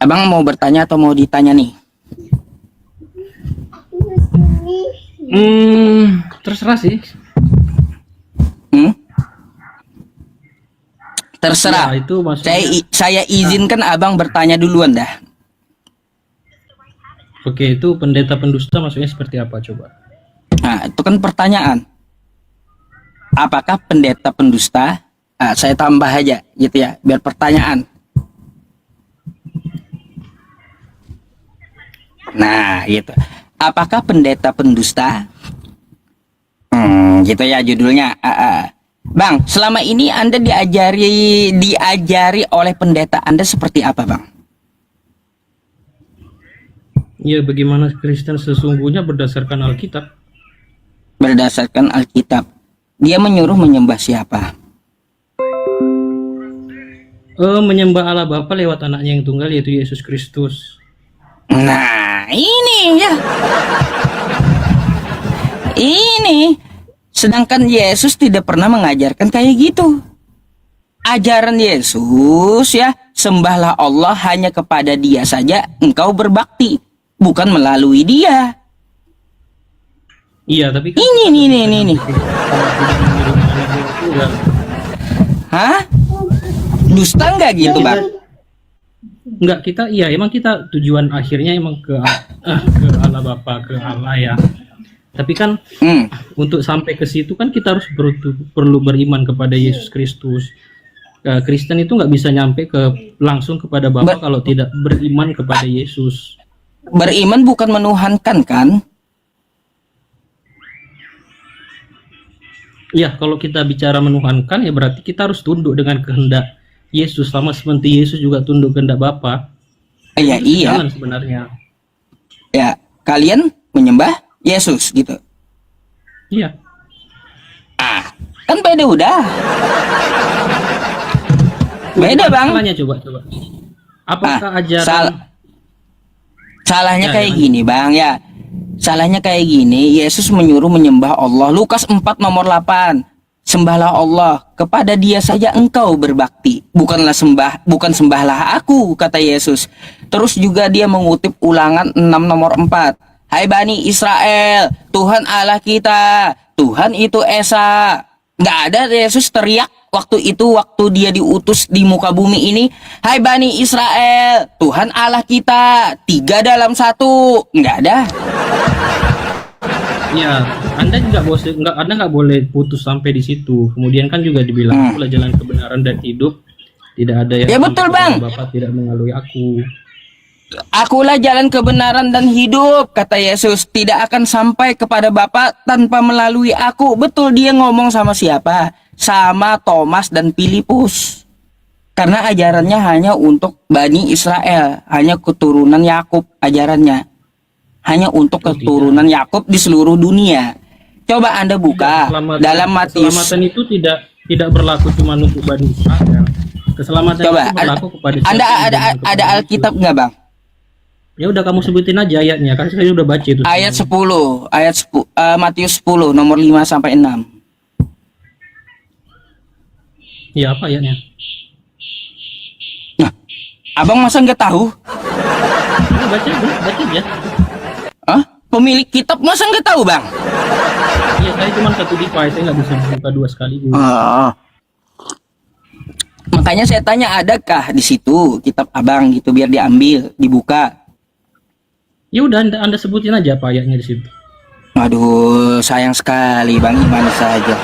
Abang mau bertanya atau mau ditanya nih? Terserah sih. Hmm? Terserah. Ya, itu maksudnya. Saya izinkan abang bertanya duluan dah. Oke, itu pendeta pendusta maksudnya seperti apa coba? Nah, itu kan pertanyaan. Apakah pendeta pendusta? Nah, saya tambah aja gitu ya, biar pertanyaan. Nah, gitu. Apakah pendeta pendusta? Gitu ya judulnya. Bang, selama ini Anda diajari oleh pendeta Anda seperti apa, Bang? Ya, bagaimana Kristen sesungguhnya berdasarkan Alkitab. Berdasarkan Alkitab. Dia menyuruh menyembah siapa? Menyembah Allah Bapa lewat anaknya yang tunggal yaitu Yesus Kristus. Nah, ini ya. Ini. Sedangkan Yesus tidak pernah mengajarkan kayak gitu. Ajaran Yesus ya, sembahlah Allah hanya kepada Dia saja engkau berbakti, bukan melalui Dia. Iya, tapi kan Ini. Hah? Dusta nggak gitu, Bang? Enggak, kita iya emang kita tujuan akhirnya emang ke Allah Bapa, ke Allah ya. Tapi kan untuk sampai ke situ kan kita harus perlu beriman kepada Yesus Kristus. Kristen itu nggak bisa nyampe langsung kepada Bapa kalau tidak beriman kepada Yesus. Beriman bukan menuhankan kan? Ya, kalau kita bicara menuhankan ya berarti kita harus tunduk dengan kehendak Yesus, sama seperti Yesus juga tunduk kehendak Bapa. Iya. Jalan sebenarnya. Ya, kalian menyembah Yesus gitu. Iya. Kan beda udah. Beda, Bang. Salahnya coba. Apakah ajaran salahnya Ya, kayak gini, Bang ya. Salahnya kayak gini, Yesus menyuruh menyembah Allah. Lukas 4 nomor 8. Sembahlah Allah, kepada Dia saja engkau berbakti. Bukan sembahlah aku, kata Yesus. Terus juga dia mengutip Ulangan 6 nomor 4. Hai Bani Israel, Tuhan Allah kita, Tuhan itu Esa. Nggak ada Yesus teriak waktu dia diutus di muka bumi ini. Hai Bani Israel, Tuhan Allah kita, 3 dalam 1. Nggak ada. Ya, Anda nggak boleh putus sampai di situ. Kemudian kan juga dibilang itulah jalan kebenaran dan hidup. Tidak ada yang Ya betul, Bang. Bapa tidak melalui aku. Akulah jalan kebenaran dan hidup, kata Yesus. Tidak akan sampai kepada Bapa tanpa melalui aku. Betul, dia ngomong sama siapa? Sama Thomas dan Filipus. Karena ajarannya hanya untuk Bani Israel, hanya keturunan Yakub ajarannya. Hanya untuk keturunan Yakub di seluruh dunia. Coba Anda buka dalam Matius. Keselamatan itu tidak berlaku cuma untuk Bani Israel. Keselamatan Coba itu berlaku kepada ada Alkitab nggak, Bang? Ya udah kamu sebutin aja ayatnya, kan saya udah baca itu. Ayat 10, Matius 10 nomor 5 sampai 6. Ya, apa ayatnya? Nah, Abang masa nggak tahu? Ya, baca aja. Hah? Pemilik kitab masa nggak tahu, Bang? Iya, saya cuma satu device, saya nggak bisa buka dua sekaligus. Makanya saya tanya, adakah di situ kitab Abang gitu biar diambil, dibuka. Ya udah anda sebutin aja apa ayatnya di situ. Aduh, sayang sekali Bang Iman saja.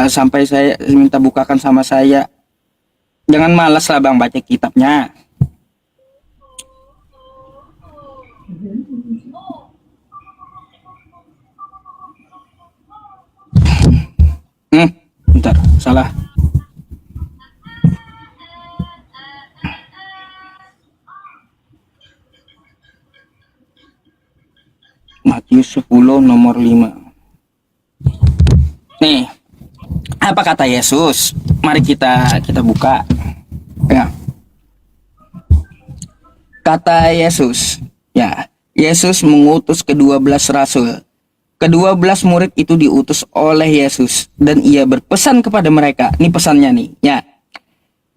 Sampai saya minta bukakan sama saya. Jangan malas lah Bang baca kitabnya. Bentar, salah. Matius 10 nomor 5. Nih, apa kata Yesus? Mari kita buka. Ya. Kata Yesus, ya, Yesus mengutus ke-12 rasul. Ke-12 murid itu diutus oleh Yesus dan ia berpesan kepada mereka. Ini pesannya nih, ya.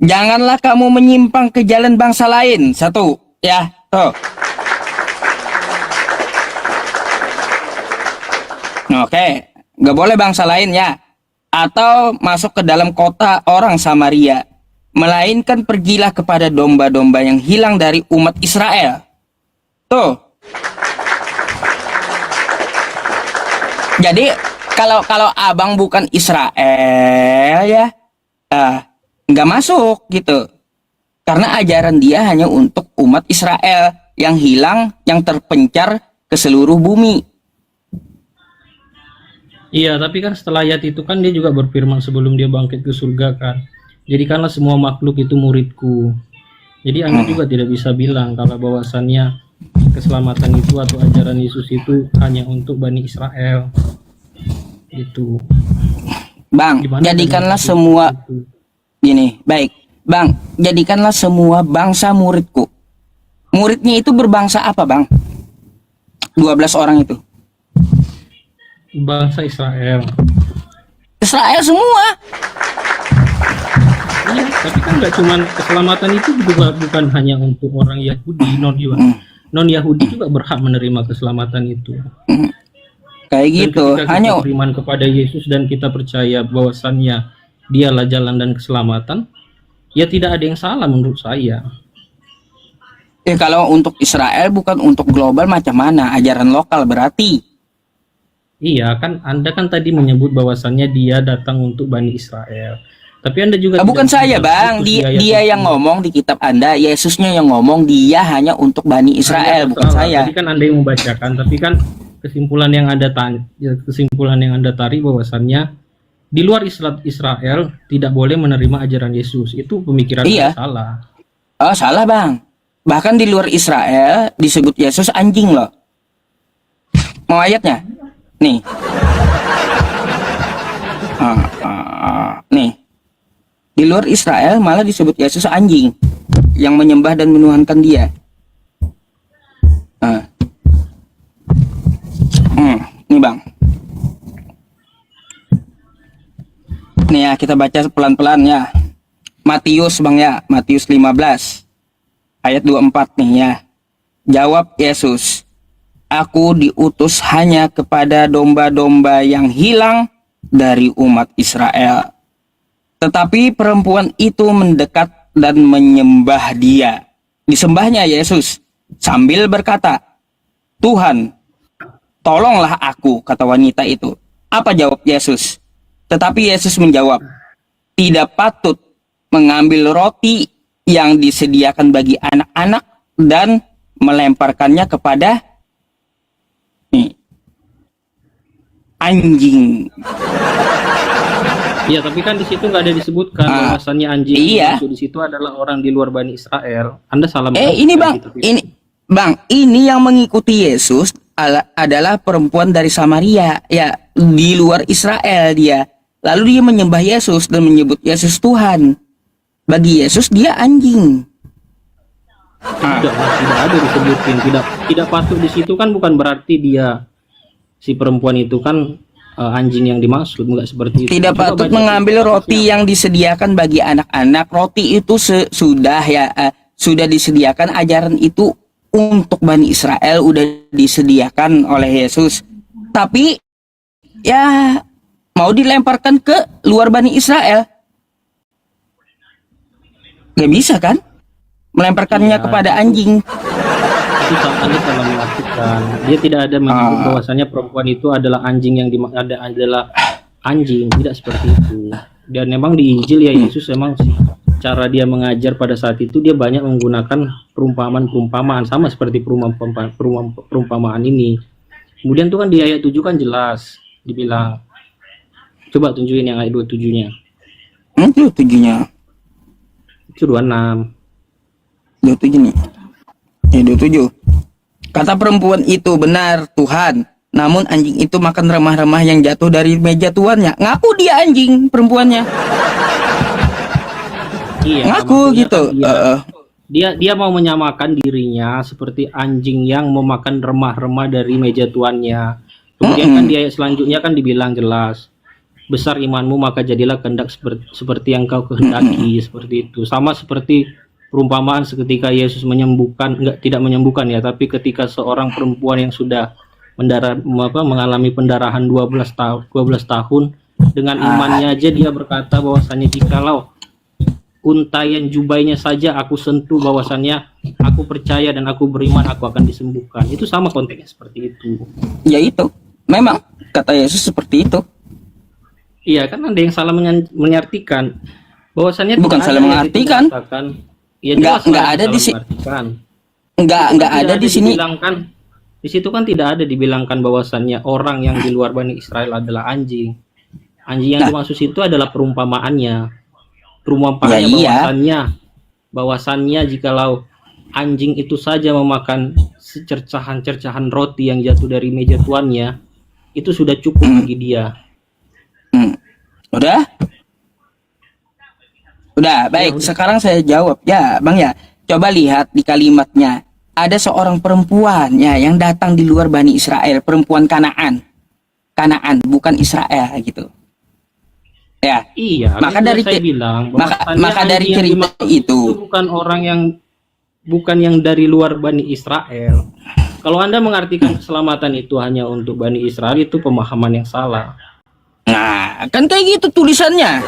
Janganlah kamu menyimpang ke jalan bangsa lain. Satu, ya, tuh. Oke, nggak boleh bangsa lain ya. Atau masuk ke dalam kota orang Samaria. Melainkan pergilah kepada domba-domba yang hilang dari umat Israel. Tuh. Jadi kalau abang bukan Israel ya, nggak masuk gitu. Karena ajaran dia hanya untuk umat Israel yang hilang, yang terpencar ke seluruh bumi. Iya, tapi kan setelah ayat itu kan dia juga berfirman sebelum dia bangkit ke surga kan. Jadikanlah semua makhluk itu muridku. Jadi Anda juga tidak bisa bilang kalau bahwasannya keselamatan itu atau ajaran Yesus itu hanya untuk Bani Israel. Itu. Bang, jadikanlah semua gini, baik. Bang, jadikanlah semua bangsa muridku. Muridnya itu berbangsa apa, Bang? 12 orang itu. Bangsa Israel. Israel semua. Iya, tapi kan nggak cuman keselamatan itu juga bukan hanya untuk orang Yahudi, non Yahudi juga berhak menerima keselamatan itu. Kayak Dan gitu. ketika Hanya kita beriman kepada Yesus dan kita percaya bahwasannya dialah jalan dan keselamatan, ya tidak ada yang salah menurut saya. kalau untuk Israel bukan untuk global macam mana? Ajaran lokal berarti. Iya kan, Anda kan tadi menyebut bahwasannya dia datang untuk Bani Israel. Tapi Anda juga Bukan tidak saya, bisa Bang. putus di ayat Dia itu. yang ngomong di kitab Anda. Yesusnya yang ngomong dia hanya untuk Bani Israel, Anda bukan salah. saya. Tadi kan Anda yang membacakan, tapi kan kesimpulan yang Anda tarik bahwasannya di luar Israel tidak boleh menerima ajaran Yesus. Itu pemikiran Iya. Anda salah. Oh, salah, Bang. Bahkan di luar Israel disebut Yesus anjing loh. Mau ayatnya? Nih. Nih. Di luar Israel malah disebut Yesus anjing yang menyembah dan menuhankan dia. Nih, Bang. Nih ya, kita baca pelan-pelan ya. Matius, Bang ya. Matius 15 ayat 24 nih ya. Jawab Yesus, "Aku diutus hanya kepada domba-domba yang hilang dari umat Israel." Tetapi perempuan itu mendekat dan menyembah dia. Disembahnya Yesus sambil berkata, "Tuhan, tolonglah aku," kata wanita itu. Apa jawab Yesus? Tetapi Yesus menjawab, "Tidak patut mengambil roti yang disediakan bagi anak-anak dan melemparkannya kepada anjing." Iya, tapi kan di situ nggak ada disebutkan bahwasannya anjing iya. yang di situ adalah orang di luar Bani Israel. Anda salah. Ini Bang, ini yang mengikuti Yesus adalah perempuan dari Samaria, ya, di luar Israel dia. Lalu dia menyembah Yesus dan menyebut Yesus Tuhan. Bagi Yesus dia anjing. Tidak ada disebutin. Tidak patut di situ kan bukan berarti dia si perempuan itu kan anjing yang dimaksud, enggak seperti itu. Tidak patut mengambil roti yang disediakan bagi anak-anak. Roti itu sudah disediakan, ajaran itu untuk Bani Israel udah disediakan oleh Yesus. Tapi ya mau dilemparkan ke luar Bani Israel. Gak bisa kan? Melemparkannya kepada anjing. Itu Anda salah mengartikan. Dia tidak ada menyebut bahwasanya perempuan itu adalah anjing yang adalah anjing, tidak seperti itu. Dan memang di Injil ya Yesus memang cara dia mengajar pada saat itu dia banyak menggunakan perumpamaan sama seperti perumpamaan ini. Kemudian tuh kan di ayat 7 kan jelas dibilang, coba tunjukin yang ayat 27-nya. Itu 7-nya. Itu 26. 27 nih. 27. Kata perempuan itu, "Benar Tuhan, namun anjing itu makan remah-remah yang jatuh dari meja tuannya." Ngaku dia anjing perempuannya. Iya, Ngaku gitu. Kan dia mau menyamakan dirinya seperti anjing yang memakan remah-remah dari meja tuannya. Kemudian kan di ayat selanjutnya kan dibilang jelas besar imanmu maka jadilah kehendak seperti yang kau kehendaki, seperti itu. Sama seperti perumpamaan seketika Yesus menyembuhkan, tidak menyembuhkan ya, tapi ketika seorang perempuan yang sudah mengalami pendarahan 12 tahun dengan imannya aja dia berkata bahwasannya jikalau untaian jubahnya saja aku sentuh, bahwasannya aku percaya dan aku beriman aku akan disembuhkan. Itu sama konteksnya seperti itu. Ya itu, memang kata Yesus seperti itu. Iya kan ada yang salah mengartikan bahwasannya bukan salah mengartikan. Ya, nggak ada di sini. Nggak ada di sini. Di situ kan tidak ada dibilangkan bahwasannya orang yang di luar Bani Israel adalah anjing. Anjing yang dimaksud itu adalah perumpamaannya. Ya, bahwasannya jikalau anjing itu saja memakan secercahan-cercahan roti yang jatuh dari meja tuannya, itu sudah cukup bagi dia. Udah, baik. Sekarang saya jawab ya, Bang ya. Coba lihat di kalimatnya. Ada seorang perempuan ya yang datang di luar Bani Israel, perempuan Kanaan, bukan Israel gitu. Ya. Iya. Maka dari saya bilang, maka dari cerita itu bukan yang dari luar Bani Israel. Kalau Anda mengartikan keselamatan itu hanya untuk Bani Israel, itu pemahaman yang salah. Nah, kan kayak gitu tulisannya.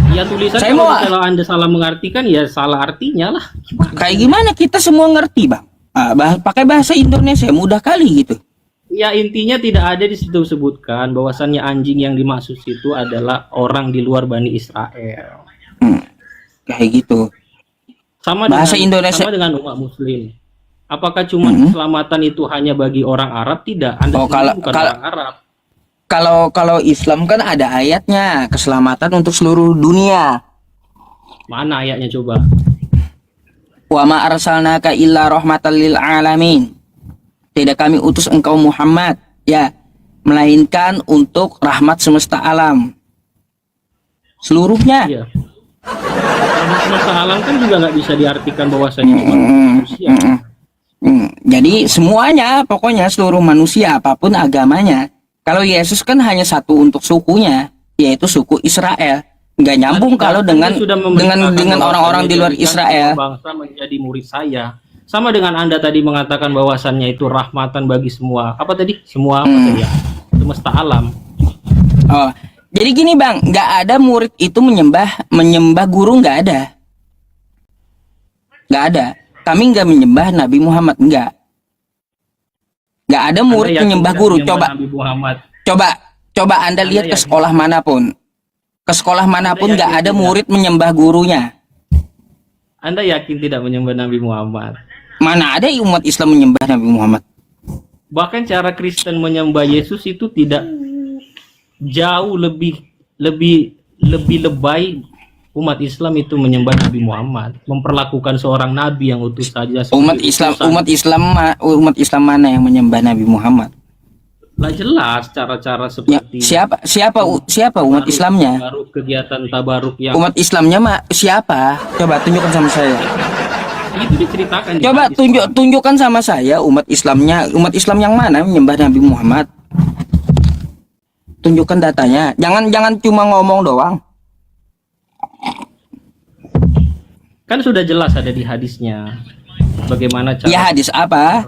Ya tulisannya kalau Anda salah mengartikan ya salah artinya lah. Kayak gimana kita semua ngerti, Bang? Pakai bahasa Indonesia mudah kali gitu. Ya intinya tidak ada di situ sebutkan bahwasannya anjing yang dimaksud itu adalah orang di luar Bani Israel. Kayak gitu. Sama dengan umat Muslim. Apakah cuma keselamatan itu hanya bagi orang Arab? Tidak. Anda bukan orang Arab. Kalau Islam kan ada ayatnya, keselamatan untuk seluruh dunia. Mana ayatnya coba? Wa ma arsalnaka illa rahmatan lil alamin. Tidak kami utus engkau Muhammad ya, melainkan untuk rahmat semesta alam. Seluruhnya. Iya. Rahmat semesta alam kan juga nggak bisa diartikan bahwasanya manusia. Jadi semuanya, pokoknya seluruh manusia apapun agamanya. Kalau Yesus kan hanya satu untuk sukunya, yaitu suku Israel. Nggak nyambung kalau dengan orang-orang di luar Israel. Bangsa menjadi murid saya. Sama dengan Anda tadi mengatakan bahwasannya itu rahmatan bagi semua. Apa tadi? Semua apa tadi ya? Semesta alam. Oh, jadi gini Bang, nggak ada murid itu menyembah guru, nggak ada. Nggak ada. Kami nggak menyembah Nabi Muhammad, nggak. Nggak ada murid menyembah guru. Coba Anda lihat ke sekolah manapun. Ke sekolah manapun nggak ada murid menyembah gurunya. Anda yakin tidak menyembah Nabi Muhammad? Mana ada umat Islam menyembah Nabi Muhammad? Bahkan cara Kristen menyembah Yesus itu tidak jauh lebih lebay. Umat Islam itu menyembah Nabi Muhammad, memperlakukan seorang nabi yang utus saja. Umat Islam mana yang menyembah Nabi Muhammad? Lah jelas cara-cara seperti ya, siapa umat Islamnya? Tabaruk, kegiatan tabaruk yang umat Islamnya siapa? Coba tunjukkan sama saya. Itu diceritakan. Coba tunjukkan sama saya umat Islamnya, umat Islam yang mana menyembah Nabi Muhammad? Tunjukkan datanya. Jangan cuma ngomong doang. Kan sudah jelas ada di hadisnya. Bagaimana cara? Ya hadis apa?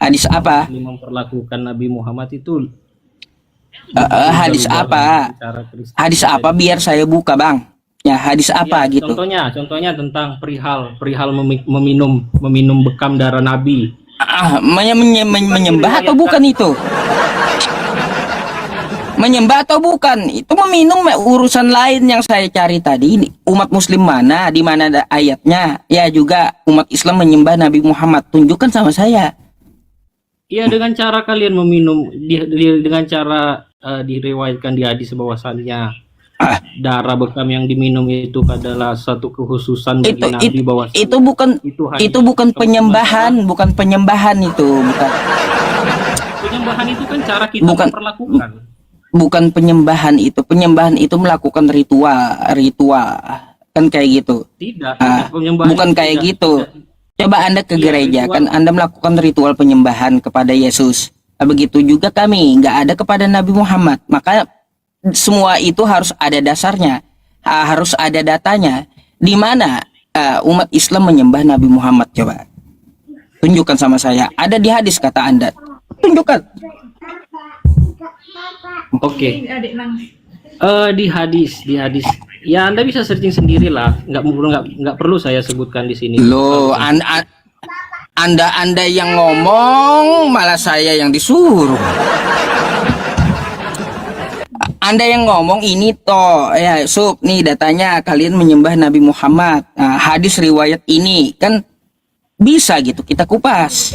Hadis apa? Memperlakukan Nabi Muhammad itu. Hadis apa? Hadis apa? Biar saya buka Bang. Ya hadis apa ya, gitu? Contohnya tentang perihal meminum bekam darah Nabi. Menyembah atau bukan itu? Menyembah atau bukan? Itu meminum urusan lain yang saya cari tadi. Umat Muslim mana? Di mana ada ayatnya? Ya juga umat Islam menyembah Nabi Muhammad. Tunjukkan sama saya. Iya dengan cara kalian meminum, dengan cara diriwayatkan di hadis bahwasannya darah bekam yang diminum itu adalah satu kekhususan bagi Nabi bahwa itu bukan penyembahan, bukan penyembahan itu, bukan. Penyembahan itu kan cara kita memperlakukan. Bukan penyembahan itu melakukan ritual kan kayak gitu. Tidak bukan kayak gitu. Coba Anda ke gereja kan Anda melakukan ritual penyembahan kepada Yesus. Begitu juga kami nggak ada kepada Nabi Muhammad. Maka semua itu harus ada dasarnya, harus ada datanya. Di mana umat Islam menyembah Nabi Muhammad? Coba tunjukkan sama saya. Ada di hadis kata Anda. Tunjukkan. Oke. Di hadis ya Anda bisa searching sendiri lah, nggak perlu saya sebutkan di sini. Loh, anda yang ngomong, malah saya yang disuruh. Anda yang ngomong ini toh ya, Sub, nih datanya kalian menyembah Nabi Muhammad. Nah, hadis riwayat ini kan bisa gitu kita kupas.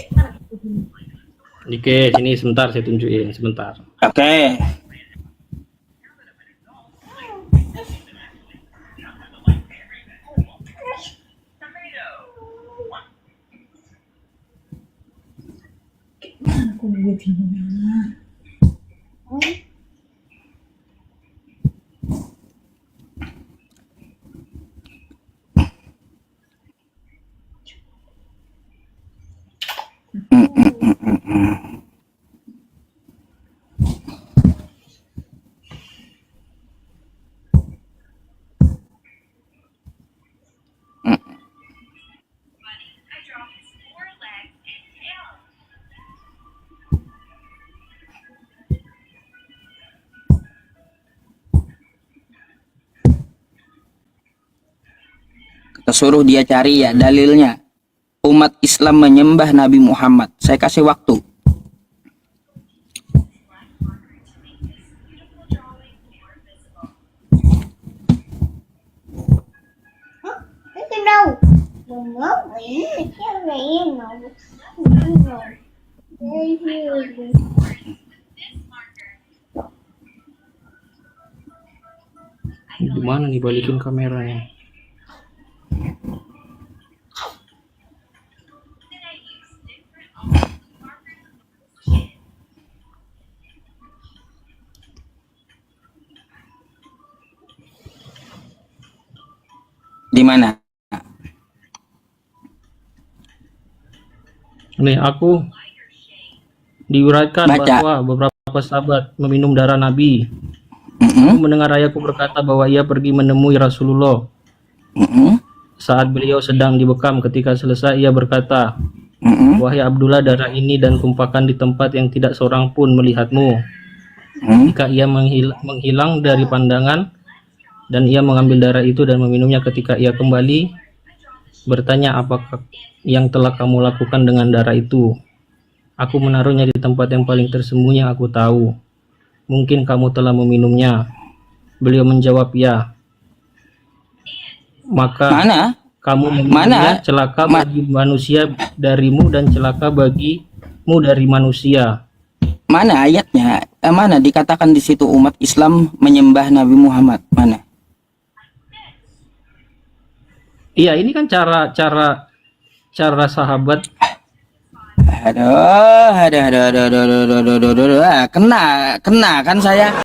Oke, sini sebentar saya tunjukin sebentar. Oke. Kita suruh dia cari ya dalilnya. Umat Islam menyembah Nabi Muhammad. Saya kasih waktu. Di mana nih balikin kameranya? Di mana? Nih, aku diuraikan Baca. bahwa beberapa sahabat meminum darah Nabi. Mm-mm. Aku mendengar ayahku berkata bahwa ia pergi menemui Rasulullah Mm-mm. saat beliau sedang dibekam. Ketika selesai ia berkata, Mm-mm. wahai Abdullah, darah ini dan tumpahkan di tempat yang tidak seorang pun melihatmu. Mm. Jika ia menghilang dari pandangan dan ia mengambil darah itu dan meminumnya, ketika ia kembali bertanya, apakah yang telah kamu lakukan dengan darah itu? Aku menaruhnya di tempat yang paling tersembunyi yang aku tahu. Mungkin kamu telah meminumnya. Beliau menjawab, ya. Maka Mana? kamu meminumnya, celaka bagi manusia darimu dan celaka bagimu dari manusia. Mana ayatnya? Mana dikatakan di situ umat Islam menyembah Nabi Muhammad? Mana? Iya, ini kan cara sahabat. Aduh, kena kan saya.